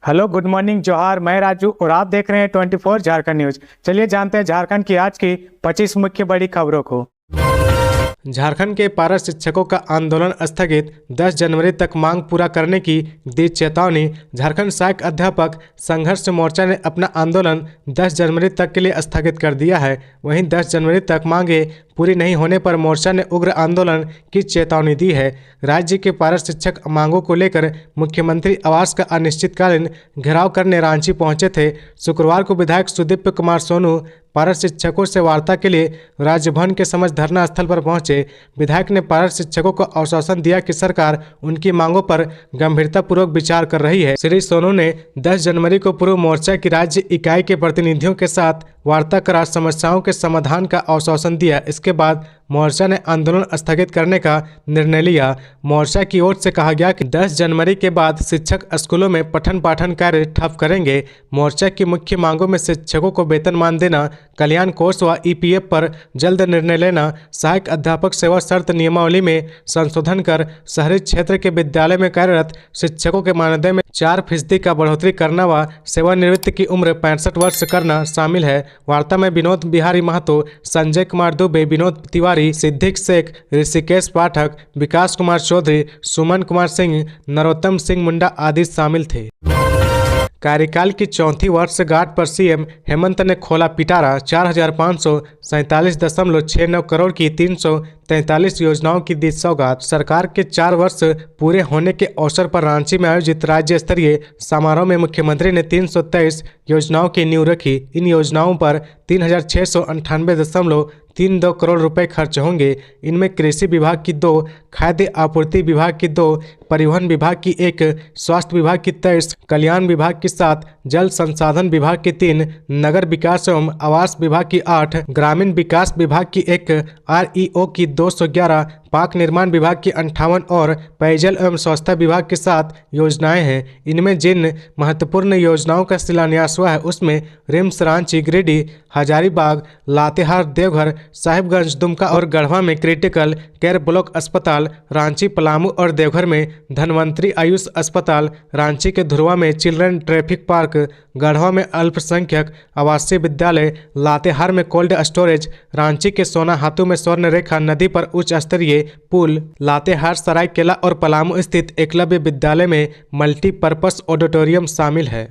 Hello, good morning, जोहार। मैं राजू और आप देख रहे हैं 24 झारखंड न्यूज। चलिए जानते हैं झारखंड की आज की 25 मुख्य बड़ी खबरों को। झारखंड के पारा शिक्षकों का आंदोलन स्थगित, 10 जनवरी तक मांग पूरा करने की दी चेतावनी। झारखंड सहायक अध्यापक संघर्ष मोर्चा ने अपना आंदोलन 10 जनवरी तक के लिए स्थगित कर दिया है। वहीं 10 जनवरी तक मांगे पूरी नहीं होने पर मोर्चा ने उग्र आंदोलन की चेतावनी दी है। राज्य के पारा शिक्षक मांगों को लेकर मुख्यमंत्री आवास का अनिश्चितकालीन घेराव करने रांची पहुंचे थे। शुक्रवार को विधायक सुदीप्त कुमार सोनू पारा शिक्षकों से वार्ता के लिए राजभवन के समक्ष धरना स्थल पर पहुंचे। विधायक ने पारा शिक्षकों को आश्वासन दिया कि सरकार उनकी मांगों पर गंभीरतापूर्वक विचार कर रही है। श्री सोनू ने 10 जनवरी को पूर्व मोर्चा की राज्य इकाई के प्रतिनिधियों के साथ वार्ता कर समस्याओं के समाधान का आश्वासन दिया। इसके बाद मोर्चा ने आंदोलन स्थगित करने का निर्णय लिया। मोर्चा की ओर से कहा गया कि 10 जनवरी के बाद शिक्षक स्कूलों में पठन पाठन कार्य ठप करेंगे। मोर्चा की मुख्य मांगों में शिक्षकों को वेतनमान देना, कल्याण कोष व ईपीएफ पर जल्द निर्णय लेना, सहायक अध्यापक सेवा शर्त नियमावली में संशोधन कर शहरी क्षेत्र के विद्यालय में कार्यरत शिक्षकों के मानदेय में 4% का बढ़ोतरी करना व सेवानिवृत्ति की उम्र 65 वर्ष करना शामिल है। वार्ता में विनोद बिहारी महतो, संजय कुमार दुबे, विनोद तिवारी, सिद्दीक शेख, ऋषिकेश पाठक, विकास कुमार चौधरी, सुमन कुमार सिंह, नरोत्तम सिंह मुंडा आदि शामिल थे। कार्यकाल की चौथी वर्षगांठ पर सीएम हेमंत ने खोला पिटारा। 4,547.69 करोड़ की 343 योजनाओं की दी सौगात। सरकार के 4 वर्ष पूरे होने के अवसर पर रांची में आयोजित राज्य स्तरीय समारोह में मुख्यमंत्री ने 323 योजनाओं की नींव रखी। इन योजनाओं पर 3,698.32 करोड़ रुपए खर्च होंगे। इनमें कृषि विभाग की 2, खाद्य आपूर्ति विभाग की 2, परिवहन विभाग की 1, स्वास्थ्य विभाग की 23, कल्याण विभाग की 7, जल संसाधन विभाग की 3, नगर विकास एवं आवास विभाग की 8, ग्रामीण विकास विभाग की 1, आरईओ की 211, पाक निर्माण विभाग की 58 और पेयजल एवं स्वच्छता विभाग की 7 योजनाएं हैं। इनमें जिन महत्वपूर्ण योजनाओं का शिलान्यास हुआ है उसमें रिम्स रांची, गिरिडीह, हजारीबाग, लातेहार, देवघर, साहिबगंज, दुमका और गढ़वा में क्रिटिकल केयर ब्लॉक अस्पताल, रांची, पलामू और देवघर में धनवंतरी आयुष अस्पताल, रांची के धुरवा में चिल्ड्रन ट्रैफिक पार्क, गढ़वा में अल्पसंख्यक आवासीय विद्यालय, लातेहार में कोल्ड स्टोरेज, रांची के सोनाहातू में स्वर्ण रेखा नदी पर उच्च स्तरीय पुल, लातेहार, सरायकेला और पलामू स्थित एकलव्य विद्यालय में मल्टीपर्पस ऑडिटोरियम शामिल है।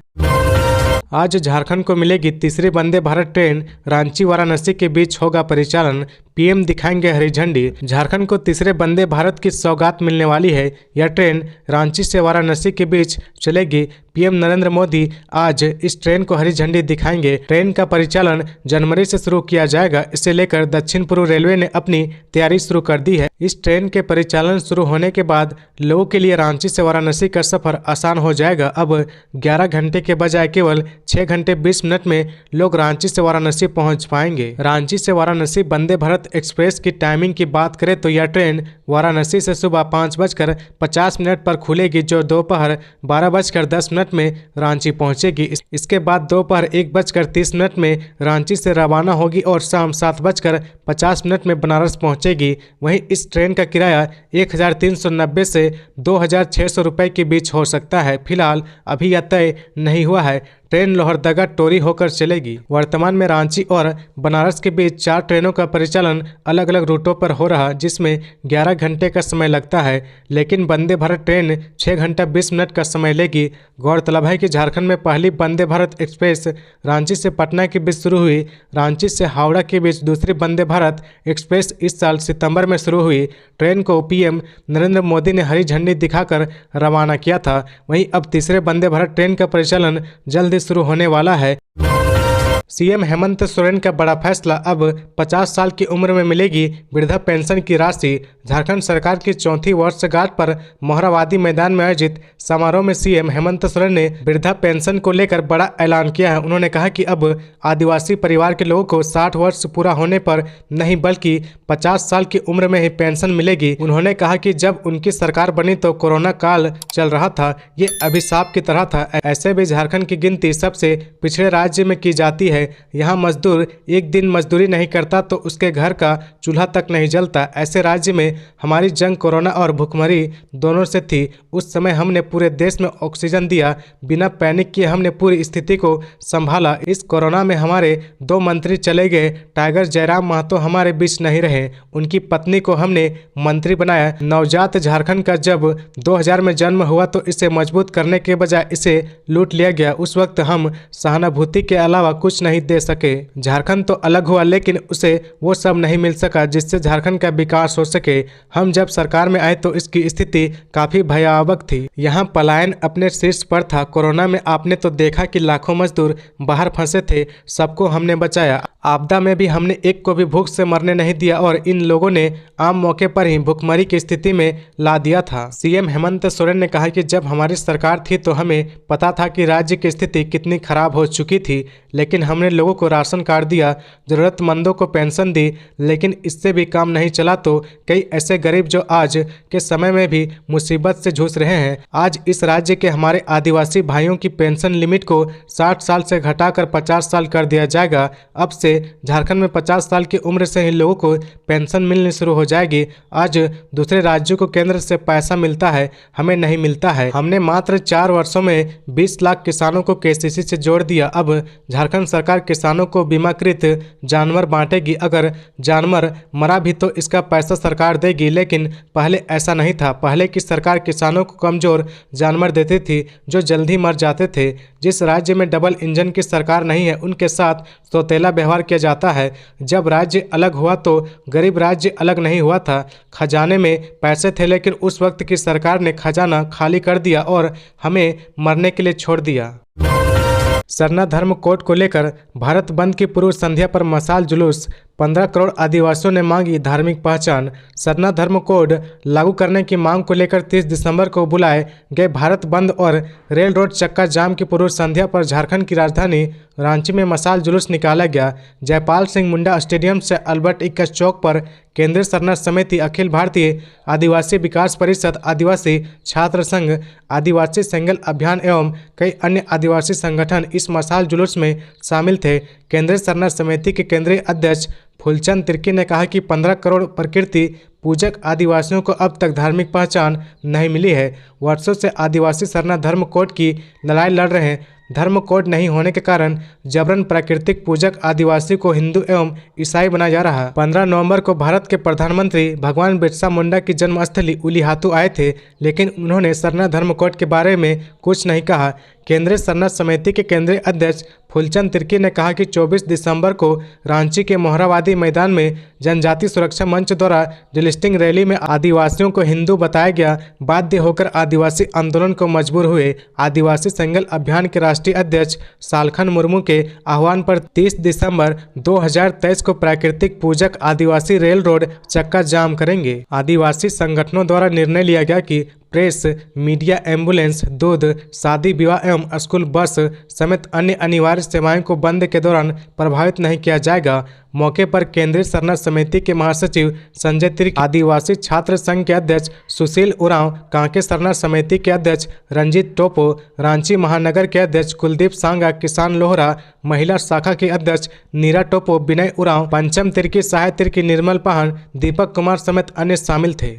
आज झारखंड को मिलेगी तीसरी वंदे भारत ट्रेन। रांची वाराणसी के बीच होगा परिचालन, पीएम दिखाएंगे हरी झंडी। झारखंड को तीसरे वंदे भारत की सौगात मिलने वाली है। यह ट्रेन रांची से वाराणसी के बीच चलेगी। पीएम नरेंद्र मोदी आज इस ट्रेन को हरी झंडी दिखाएंगे। ट्रेन का परिचालन जनवरी से शुरू किया जाएगा। इसे लेकर दक्षिण पूर्व रेलवे ने अपनी तैयारी शुरू कर दी है। इस ट्रेन के परिचालन शुरू होने के बाद लोगों के लिए रांची से वाराणसी का सफर आसान हो जाएगा। अब 11 घंटे के बजाय केवल 6 घंटे 20 मिनट में लोग रांची से वाराणसी पहुंच पाएंगे। रांची से वाराणसी वंदे भारत एक्सप्रेस की टाइमिंग की बात करें तो यह ट्रेन वाराणसी से सुबह 5:50 पर खुलेगी, जो दोपहर 12:10 में रांची पहुंचेगी। इसके बाद दोपहर 1:30 में रांची से रवाना होगी और शाम 7:50 में बनारस पहुंचेगी। वहीं इस ट्रेन का किराया 1,390 से 2,600 रुपये के बीच हो सकता है। फिलहाल अभी यह तय नहीं हुआ है। ट्रेन लोहरदगा टोरी होकर चलेगी। वर्तमान में रांची और बनारस के बीच 4 ट्रेनों का परिचालन अलग अलग रूटों पर हो रहा, जिसमें 11 घंटे का समय लगता है, लेकिन वंदे भारत ट्रेन 6 घंटा 20 मिनट का समय लेगी। गौरतलब है कि झारखंड में पहली वंदे भारत एक्सप्रेस रांची से पटना के बीच शुरू हुई। रांची से हावड़ा के बीच दूसरी वंदे भारत एक्सप्रेस इस साल सितंबर में शुरू हुई। ट्रेन को पीएम नरेंद्र मोदी ने हरी झंडी दिखाकर रवाना किया था। वहीं अब तीसरे वंदे भारत ट्रेन का परिचालन जल्द शुरू होने वाला है। सीएम हेमंत सोरेन का बड़ा फैसला, अब 50 साल की उम्र में मिलेगी वृद्धा पेंशन की राशि। झारखंड सरकार की चौथी वर्षगांठ पर मोहराबादी मैदान में आयोजित समारोह में सीएम हेमंत सोरेन ने वृद्धा पेंशन को लेकर बड़ा ऐलान किया है। उन्होंने कहा कि अब आदिवासी परिवार के लोगों को 60 वर्ष पूरा होने पर नहीं बल्कि 50 साल की उम्र में ही पेंशन मिलेगी। उन्होंने कहा कि जब उनकी सरकार बनी तो कोरोना काल चल रहा था, ये अभिशाप की तरह था। ऐसे भी झारखंड की गिनती सबसे पिछड़े राज्य में की जाती है। है। यहाँ मजदूर एक दिन मजदूरी नहीं करता तो उसके घर का चूल्हा तक नहीं जलता। ऐसे राज्य में हमारी जंग कोरोना और भुखमरी दोनों से थी। उस समय हमने पूरे देश में ऑक्सीजन दिया, बिना पैनिक किए हमने पूरी स्थिति को संभाला। इस कोरोना में हमारे 2 मंत्री चले गए। टाइगर जयराम महतो हमारे बीच नहीं रहे, उनकी पत्नी को हमने मंत्री बनाया। नवजात झारखंड का जब 2000 में जन्म हुआ तो इसे मजबूत करने के बजाय इसे लूट लिया गया। उस वक्त हम सहानुभूति के अलावा कुछ नहीं दे सके। झारखंड तो अलग हुआ लेकिन उसे वो सब नहीं मिल सका जिससे झारखंड का विकास हो सके। हम जब सरकार में आए तो इसकी स्थिति काफी भयावह थी। यहाँ पलायन अपने शीर्ष पर था। कोरोना में आपने तो देखा कि लाखों मजदूर बाहर फंसे थे, सबको हमने बचाया। आपदा में भी हमने एक को भी भूख से मरने नहीं दिया और इन लोगों ने आम मौके पर ही भुखमरी की स्थिति में ला दिया था। सीएम हेमंत सोरेन ने कहा कि जब हमारी सरकार थी तो हमें पता था कि राज्य की स्थिति कितनी खराब हो चुकी थी, लेकिन हमने लोगों को राशन कार्ड दिया, जरूरतमंदों को पेंशन दी, लेकिन इससे भी काम नहीं चला तो कई ऐसे गरीब जो आज के समय में भी मुसीबत से जूझ रहे हैं। आज इस राज्य के हमारे आदिवासी भाइयों की पेंशन लिमिट को 60 साल से घटाकर 50 साल कर दिया जाएगा। अब से झारखंड में 50 साल की उम्र से ही लोगों को पेंशन मिलनी शुरू हो जाएगी। आज दूसरे राज्यों को केंद्र से पैसा मिलता है, हमें नहीं मिलता है। हमने मात्र 4 वर्षों में 20 लाख किसानों को केसीसी से जोड़ दिया। अब झारखंड सरकार किसानों को बीमाकृत जानवर बांटेगी। अगर जानवर मरा भी तो इसका पैसा सरकार देगी, लेकिन पहले ऐसा नहीं था। पहले की सरकार किसानों को कमजोर जानवर देती थी जो जल्दी मर जाते थे। जिस राज्य में डबल इंजन की सरकार नहीं है उनके साथ सौतेला व्यवहार किया जाता है। जब राज्य अलग हुआ तो गरीब राज्य अलग नहीं हुआ था। खजाने में पैसे थे लेकिन उस वक्त की सरकार ने खजाना खाली कर दिया और हमें मरने के लिए छोड़ दिया। सरना धर्म कोड को लेकर भारत बंद की पूर्व संध्या पर मशाल जुलूस। 15 करोड़ आदिवासियों ने मांगी धार्मिक पहचान। सरना धर्म कोड लागू करने की मांग को लेकर 30 दिसंबर को बुलाए गए भारत बंद और रेल रोड चक्का जाम की पूर्व संध्या पर झारखंड की राजधानी रांची में मशाल जुलूस निकाला गया। जयपाल सिंह मुंडा स्टेडियम से अल्बर्ट इक्का चौक पर केंद्रीय सरना समिति, अखिल भारतीय आदिवासी विकास परिषद, आदिवासी छात्र संघ, आदिवासी सेंगल अभियान एवं कई अन्य आदिवासी संगठन इस मशाल जुलूस में शामिल थे। केंद्रीय सरना समिति के केंद्रीय अध्यक्ष फूलचंद तिर्की ने कहा कि 15 करोड़ प्रकृति पूजक आदिवासियों को अब तक धार्मिक पहचान नहीं मिली है। वर्षों से आदिवासी सरना धर्म कोड की लड़ाई लड़ रहे हैं। धर्म कोड नहीं होने के कारण जबरन प्राकृतिक पूजक आदिवासी को हिंदू एवं ईसाई बनाया जा रहा है। 15 नवंबर को भारत के प्रधानमंत्री भगवान बिरसा मुंडा की जन्मस्थली उलीहातू आए थे, लेकिन उन्होंने सरना धर्म कोड के बारे में कुछ नहीं कहा। केंद्रीय सरना समिति के केंद्रीय अध्यक्ष फूलचंद तिर्की ने कहा कि 24 दिसंबर को रांची के मोहराबादी मैदान में जनजाति सुरक्षा मंच द्वारा डिलिस्टिंग रैली में आदिवासियों को हिंदू बताया गया। बाध्य होकर आदिवासी आंदोलन को मजबूर हुए। आदिवासी सेंगल अभियान के राष्ट्रीय अध्यक्ष सालखन मुर्मू के आह्वान पर 30 दिसंबर 2023 को प्राकृतिक पूजक आदिवासी रेल रोड चक्का जाम करेंगे। आदिवासी संगठनों द्वारा निर्णय लिया गया कि प्रेस, मीडिया, एम्बुलेंस, दूध, शादी विवाह एवं स्कूल बस समेत अन्य अनिवार्य सेवाएं को बंद के दौरान प्रभावित नहीं किया जाएगा। मौके पर केंद्रीय सरना समिति के महासचिव संजय तिर्की, आदिवासी छात्र संघ के अध्यक्ष सुशील उरांव, कांके सरना समिति के अध्यक्ष रंजीत टोपो, रांची महानगर के अध्यक्ष कुलदीप सांगा, किसान लोहरा महिला शाखा के अध्यक्ष नीरा टोपो, विनय उरांव, पंचम तिर्की, सहाय तिर्की, निर्मल पाहन, दीपक कुमार समेत अन्य शामिल थे।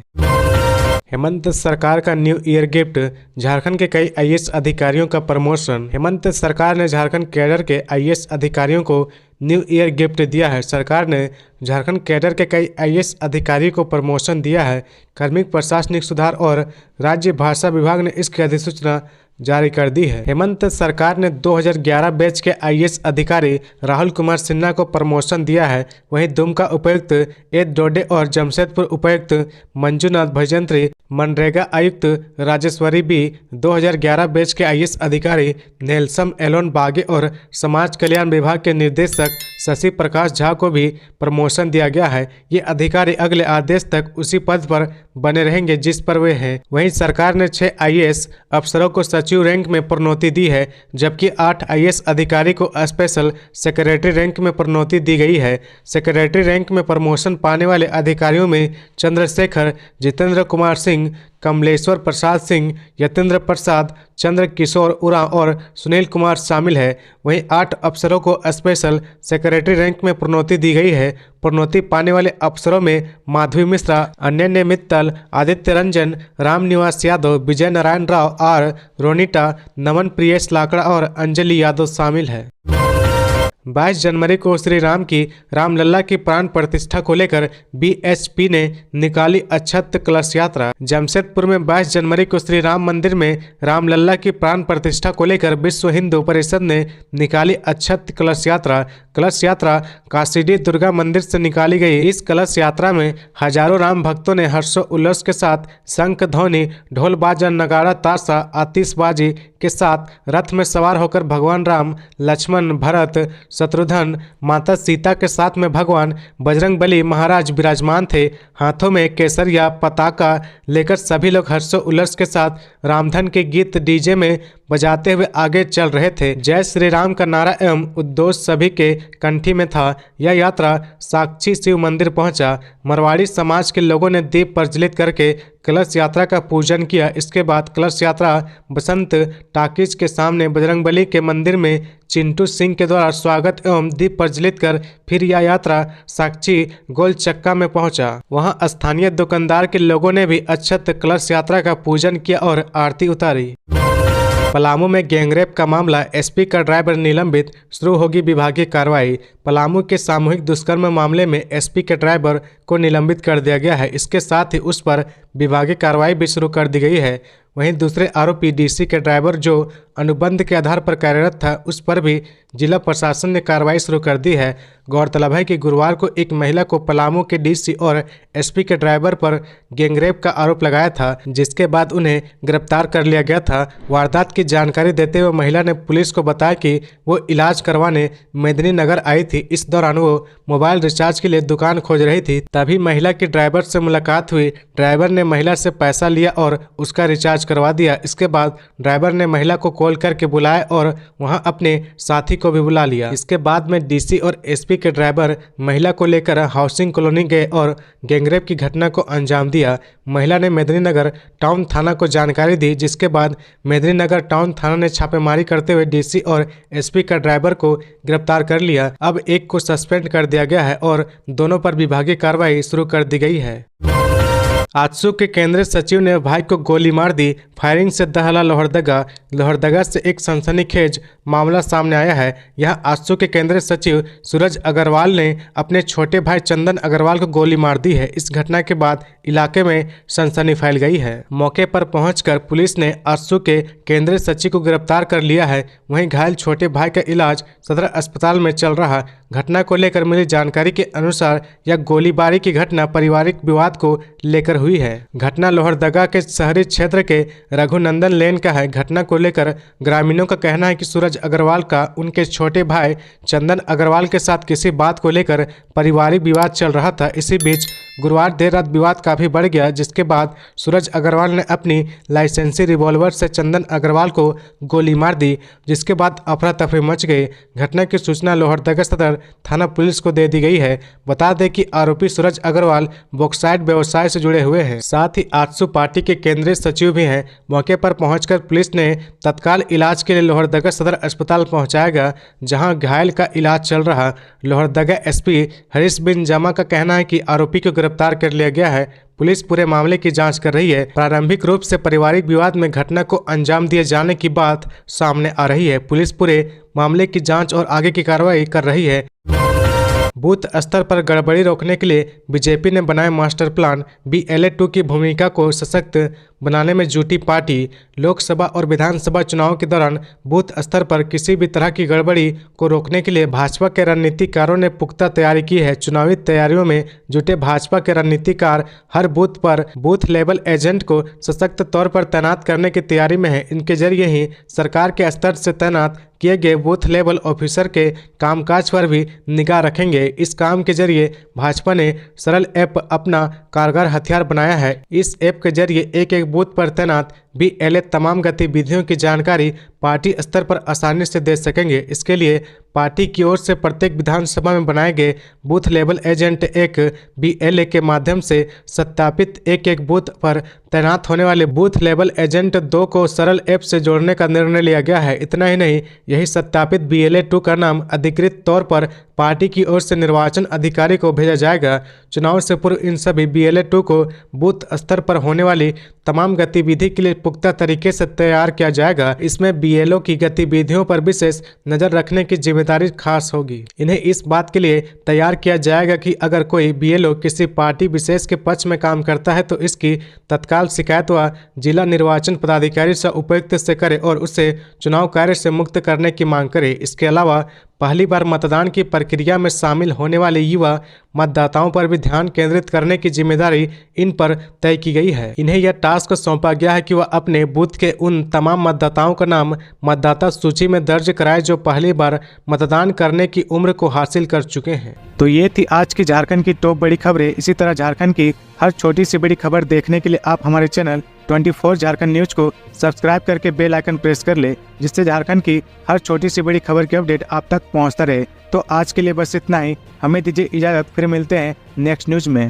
हेमंत सरकार का न्यू ईयर गिफ्ट, झारखंड के कई आईएएस अधिकारियों का प्रमोशन। हेमंत सरकार ने झारखंड कैडर के आईएएस अधिकारियों को न्यू ईयर गिफ्ट दिया है। सरकार ने झारखंड कैडर के कई आईएएस अधिकारी को प्रमोशन दिया है। कार्मिक प्रशासनिक सुधार और राज्य भाषा विभाग ने इसकी अधिसूचना जारी कर दी है। हेमंत सरकार ने 2011 बैच के आईएएस अधिकारी राहुल कुमार सिन्हा को प्रमोशन दिया है। वहीं दुमका उपायुक्त एड डोडे और जमशेदपुर उपायुक्त मंजूनाथ भजंत्री, मनरेगा आयुक्त राजेश्वरी बी, 2011 बैच के आईएएस अधिकारी नेल्सम एलोन बागे और समाज कल्याण विभाग के निदेशक शशि प्रकाश झा को भी प्रमोशन दिया गया है। ये अधिकारी अगले आदेश तक उसी पद पर बने रहेंगे जिस पर वे हैं। वहीं सरकार ने 6 आईएएस अफसरों को सचिव रैंक में प्रोन्नति दी है, जबकि 8 आईएएस अधिकारी को स्पेशल सेक्रेटरी रैंक में प्रोन्नति दी गई है। सेक्रेटरी रैंक में प्रमोशन पाने वाले अधिकारियों में चंद्रशेखर, जितेंद्र कुमार सिंह, कमलेश्वर प्रसाद सिंह, यतेंद्र प्रसाद, चंद्र किशोर उरांव और सुनील कुमार शामिल है। वहीं 8 अफसरों को स्पेशल सेक्रेटरी रैंक में प्रोन्नति दी गई है। प्रोन्नति पाने वाले अफसरों में माधवी मिश्रा, अनन्या मित्तल, आदित्य रंजन, राम निवास यादव, विजय नारायण राव, आर रोनिटा, नमन प्रियेश लाकड़ा और अंजलि यादव शामिल है। 22 जनवरी को श्री राम की रामलला की प्राण प्रतिष्ठा को लेकर बीएचपी ने निकाली अक्षत कलश यात्रा। जमशेदपुर में 22 जनवरी को श्री राम मंदिर में रामलला की प्राण प्रतिष्ठा को लेकर विश्व हिंदू परिषद ने निकाली अक्षत कलश यात्रा। कलश यात्रा काशीडी दुर्गा मंदिर से निकाली गई। इस कलश यात्रा में हजारों राम भक्तों ने हर्षोल्लास के साथ शंख ध्वनि, ढोल बाजा, नगाड़ा, ताशा, आतिशबाजी के साथ रथ में सवार होकर भगवान राम, लक्ष्मण, भरत, शत्रुघ्न, माता सीता के साथ में भगवान बजरंगबली महाराज विराजमान थे। हाथों में केसरिया पताका लेकर सभी लोग हर्षोल्लास के साथ रामधन के गीत डीजे में बजाते हुए आगे चल रहे थे। जय श्री राम का नारा एवं उद्घोष सभी के कंठी में था। यह यात्रा साक्षी शिव मंदिर पहुंचा। मरवाड़ी समाज के लोगों ने दीप प्रज्वलित करके कलश यात्रा का पूजन किया। इसके बाद कलश यात्रा बसंत टाकीज के सामने बजरंगबली के मंदिर में चिंटू सिंह के द्वारा स्वागत एवं दीप प्रज्वलित कर फिर यह यात्रा साक्षी गोल चक्का में पहुंचा। वहां स्थानीय दुकानदार के लोगों ने भी अक्षत कलश यात्रा का पूजन किया और आरती उतारी। पलामू में गैंगरेप का मामला, एसपी का ड्राइवर निलंबित, शुरू होगी विभागीय कार्रवाई। पलामू के सामूहिक दुष्कर्म मामले में एसपी के ड्राइवर को निलंबित कर दिया गया है। इसके साथ ही उस पर विभागीय कार्रवाई भी शुरू कर दी गई है। वहीं दूसरे आरोपी डीसी के ड्राइवर जो अनुबंध के आधार पर कार्यरत था, उस पर भी जिला प्रशासन ने कार्रवाई शुरू कर दी है। गौरतलब है कि गुरुवार को एक महिला को पलामू के डीसी और एसपी के ड्राइवर पर गैंगरेप का आरोप लगाया था, जिसके बाद उन्हें गिरफ्तार कर लिया गया था। वारदात की जानकारी देते हुए महिला ने पुलिस को बताया कि वो इलाज करवाने मेदिनीनगर आई थी। इस दौरान वो मोबाइल रिचार्ज के लिए दुकान खोज रही थी। तभी महिला की ड्राइवर से मुलाकात हुई। ड्राइवर ने महिला से पैसा लिया और उसका रिचार्ज करवा दिया। इसके बाद ड्राइवर ने महिला को कॉल करके बुलाया और वहां अपने साथी को भी बुला लिया। इसके बाद में डीसी और एसपी के ड्राइवर महिला को लेकर हाउसिंग कॉलोनी गए और गैंगरेप की घटना को अंजाम दिया। महिला ने मेदिनीनगर टाउन थाना को जानकारी दी, जिसके बाद मेदिनीनगर टाउन थाना ने छापेमारी करते हुए डीसी और एसपी का ड्राइवर को गिरफ्तार कर लिया। अब एक को सस्पेंड कर दिया गया है और दोनों पर विभागीय कार्रवाई शुरू कर दी गई है। आजसू के केंद्रीय सचिव ने भाई को गोली मार दी, फायरिंग से दहला लोहरदगा। लोहरदगा से एक सनसनीखेज मामला सामने आया है। यहाँ आजसू के केंद्रीय सचिव सूरज अग्रवाल ने अपने छोटे भाई चंदन अग्रवाल को गोली मार दी है। इस घटना के बाद इलाके में सनसनी फैल गई है। मौके पर पहुंचकर पुलिस ने आजसू के केंद्रीय सचिव को गिरफ्तार कर लिया है। वहीं घायल छोटे भाई का इलाज सदर अस्पताल में चल रहा। घटना को लेकर मिली जानकारी के अनुसार यह गोलीबारी की घटना पारिवारिक विवाद को लेकर हुई है। घटना लोहरदगा के शहरी क्षेत्र के रघुनंदन लेन का है। घटना को लेकर ग्रामीणों का कहना है कि सूरज अग्रवाल का उनके छोटे भाई चंदन अग्रवाल के साथ किसी बात को लेकर पारिवारिक विवाद चल रहा था। इसी बीच गुरुवार देर रात विवाद काफी बढ़ गया, जिसके बाद सूरज अग्रवाल ने अपनी लाइसेंसी रिवॉल्वर से चंदन अग्रवाल को गोली मार दी, जिसके बाद अफरा तफरी मच गई। घटना की सूचना लोहरदगा सदर थाना पुलिस को दे दी गई है। बता दें कि आरोपी सूरज अग्रवाल बॉक्साइट व्यवसाय से जुड़े हुए हैं। साथ ही आजसू पार्टी के केंद्रीय सचिव भी हैं। मौके पर पहुंचकर पुलिस ने तत्काल इलाज के लिए लोहरदगा सदर अस्पताल पहुंचाया गया, जहां घायल का इलाज चल रहा। लोहरदगा एसपी हरीश बिन जमा का कहना है कि आरोपी को गिरफ्तार कर लिया गया है। पुलिस पूरे मामले की जांच कर रही है। प्रारंभिक रूप से पारिवारिक विवाद में घटना को अंजाम दिए जाने की बात सामने आ रही है। पुलिस पूरे मामले की जांच और आगे की कार्रवाई कर रही है। बूथ स्तर पर गड़बड़ी रोकने के लिए बीजेपी ने बनाया मास्टर प्लान। BLA-2 की भूमिका को सशक्त बनाने में जुटी पार्टी। लोकसभा और विधानसभा चुनाव के दौरान बूथ स्तर पर किसी भी तरह की गड़बड़ी को रोकने के लिए भाजपा के रणनीतिकारों ने पुख्ता तैयारी की है। चुनावी तैयारियों में जुटे भाजपा के रणनीतिकार हर बूथ पर बूथ लेवल एजेंट को सशक्त तौर पर तैनात करने की तैयारी में है। इनके जरिए ही सरकार के स्तर से तैनात किए गए बूथ लेवल ऑफिसर के कामकाज पर भी निगाह रखेंगे। इस काम के जरिए भाजपा ने सरल ऐप अपना कारगर हथियार बनाया है। इस ऐप के जरिए एक एक बूथ पर तैनात BLA तमाम गतिविधियों की जानकारी पार्टी स्तर पर आसानी से दे सकेंगे। इसके लिए पार्टी की ओर से प्रत्येक विधानसभा में बनाए गए बूथ लेवल एजेंट एक BLA के माध्यम से सत्यापित एक बूथ पर तैनात होने वाले बूथ लेवल एजेंट 2 को सरल ऐप से जोड़ने का निर्णय लिया गया है। इतना ही नहीं, यही सत्यापित BLA 2 का नाम अधिकृत तौर पर पार्टी की ओर से निर्वाचन अधिकारी को भेजा जाएगा। चुनाव से पूर्व इन सभी BLA 2 को बूथ स्तर पर होने वाली तमाम गतिविधि के लिए पुख्ता तरीके से तैयार किया जाएगा। इसमें BLO की गतिविधियों पर विशेष नजर रखने की जिम्मेदारी खास होगी। इन्हें इस बात के लिए तैयार किया जाएगा कि अगर कोई BLO किसी पार्टी विशेष के पक्ष में काम करता है तो इसकी तत्काल शिकायत वह जिला निर्वाचन पदाधिकारी से उपायुक्त से करे और उसे चुनाव कार्य से मुक्त करने की मांग करे। इसके अलावा पहली बार मतदान की प्रक्रिया में शामिल होने वाले युवा मतदाताओं पर भी ध्यान केंद्रित करने की जिम्मेदारी इन पर तय की गई है। इन्हें यह टास्क सौंपा गया है कि वह अपने बूथ के उन तमाम मतदाताओं का नाम मतदाता सूची में दर्ज कराए जो पहली बार मतदान करने की उम्र को हासिल कर चुके हैं। तो ये थी आज की झारखंड की टॉप बड़ी खबरें। इसी तरह झारखंड की हर छोटी सी बड़ी खबर देखने के लिए आप हमारे चैनल 24 झारखंड न्यूज को सब्सक्राइब करके बेल आइकन प्रेस कर ले, जिससे झारखंड की हर छोटी सी बड़ी खबर की अपडेट आप तक पहुंचता रहे। तो आज के लिए बस इतना ही, हमें दीजिए इजाजत, फिर मिलते हैं नेक्स्ट न्यूज में।